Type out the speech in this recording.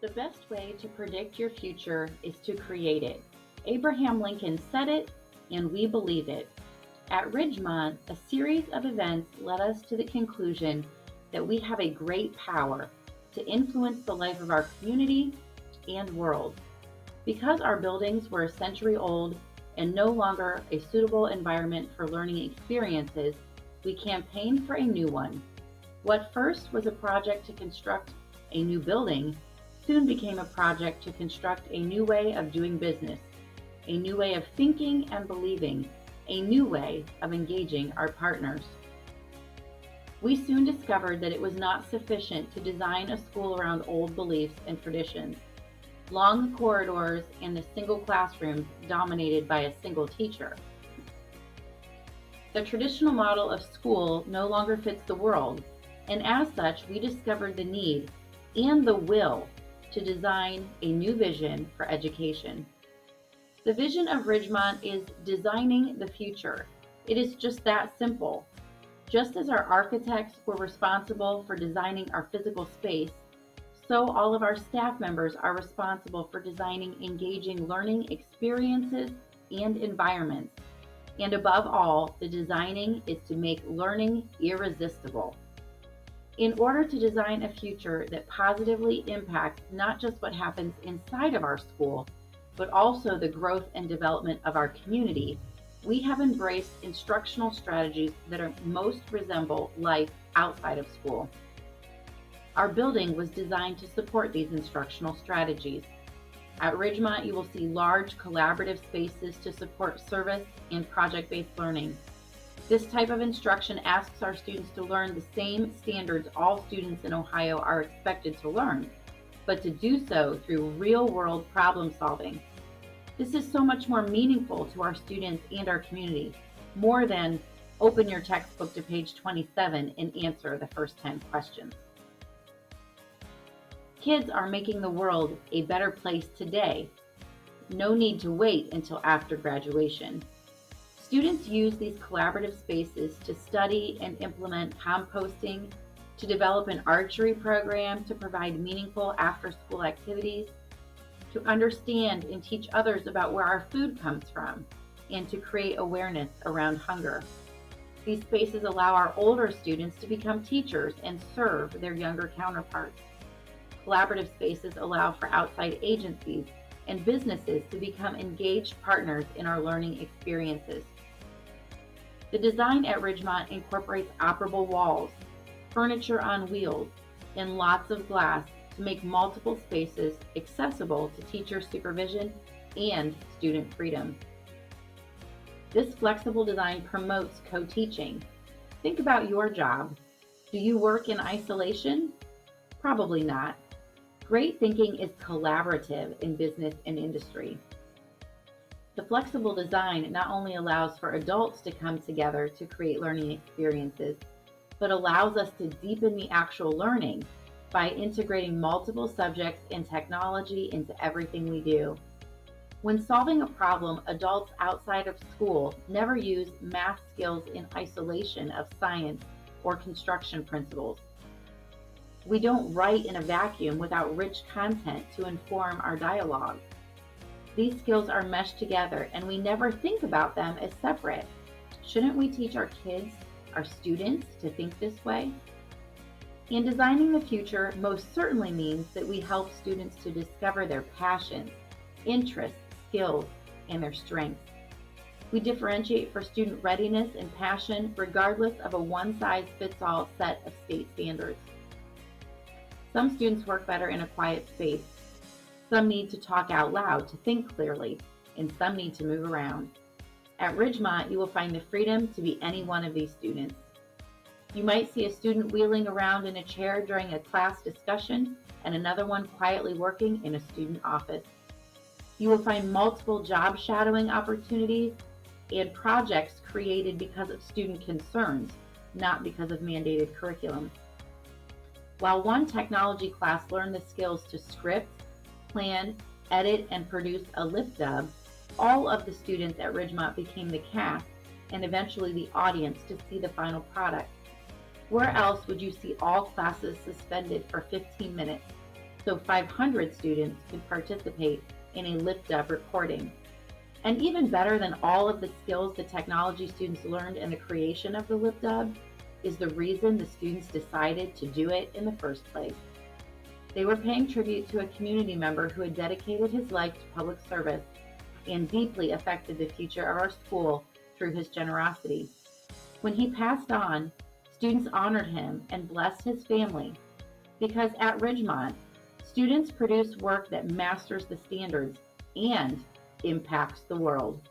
The best way to predict your future is to create it. Abraham Lincoln said it, and we believe it. At Ridgemont, a series of events led us to the conclusion that we have a great power to influence the life of our community and world. Because our buildings were a century old and no longer a suitable environment for learning experiences, we campaigned for a new one. What first was a project to construct a new building soon became a project to construct a new way of doing business, a new way of thinking and believing, a new way of engaging our partners. We soon discovered that it was not sufficient to design a school around old beliefs and traditions. Long corridors and a single classroom dominated by a single teacher. The traditional model of school no longer fits the world, and as such, we discovered the need and the will to design a new vision for education. The vision of Ridgemont is designing the future. It is just that simple. Just as our architects were responsible for designing our physical space, so all of our staff members are responsible for designing engaging learning experiences and environments. And above all, the designing is to make learning irresistible. In order to design a future that positively impacts not just what happens inside of our school, but also the growth and development of our community, we have embraced instructional strategies that are most resemble life outside of school. Our building was designed to support these instructional strategies. At Ridgemont, you will see large collaborative spaces to support service and project-based learning. This type of instruction asks our students to learn the same standards all students in Ohio are expected to learn, but to do so through real-world problem solving. This is so much more meaningful to our students and our community, more than open your textbook to page 27 and answer the first 10 questions. Kids are making the world a better place today. No need to wait until after graduation. Students use these collaborative spaces to study and implement composting, to develop an archery program to provide meaningful after-school activities, to understand and teach others about where our food comes from, and to create awareness around hunger. These spaces allow our older students to become teachers and serve their younger counterparts. Collaborative spaces allow for outside agencies and businesses to become engaged partners in our learning experiences. The design at Ridgemont incorporates operable walls, furniture on wheels, and lots of glass to make multiple spaces accessible to teacher supervision and student freedom. This flexible design promotes co-teaching. Think about your job. Do you work in isolation? Probably not. Great thinking is collaborative in business and industry. The flexible design not only allows for adults to come together to create learning experiences, but allows us to deepen the actual learning by integrating multiple subjects and technology into everything we do. When solving a problem, adults outside of school never use math skills in isolation of science or construction principles. We don't write in a vacuum without rich content to inform our dialogue. These skills are meshed together, and we never think about them as separate. Shouldn't we teach our kids, our students, to think this way? And designing the future most certainly means that we help students to discover their passions, interests, skills, and their strengths. We differentiate for student readiness and passion regardless of a one-size-fits-all set of state standards. Some students work better in a quiet space. Some need to talk out loud to think clearly, and some need to move around. At Ridgemont, you will find the freedom to be any one of these students. You might see a student wheeling around in a chair during a class discussion and another one quietly working in a student office. You will find multiple job shadowing opportunities and projects created because of student concerns, not because of mandated curriculum. While one technology class learned the skills to script, plan, edit, and produce a lip dub, all of the students at Ridgemont became the cast and eventually the audience to see the final product. Where else would you see all classes suspended for 15 minutes, so 500 students could participate in a lift up recording. And even better than all of the skills the technology students learned in the creation of the lip dub is the reason the students decided to do it in the first place. They were paying tribute to a community member who had dedicated his life to public service and deeply affected the future of our school through his generosity. When he passed on, students honored him and blessed his family because at Ridgemont, students produce work that masters the standards and impacts the world.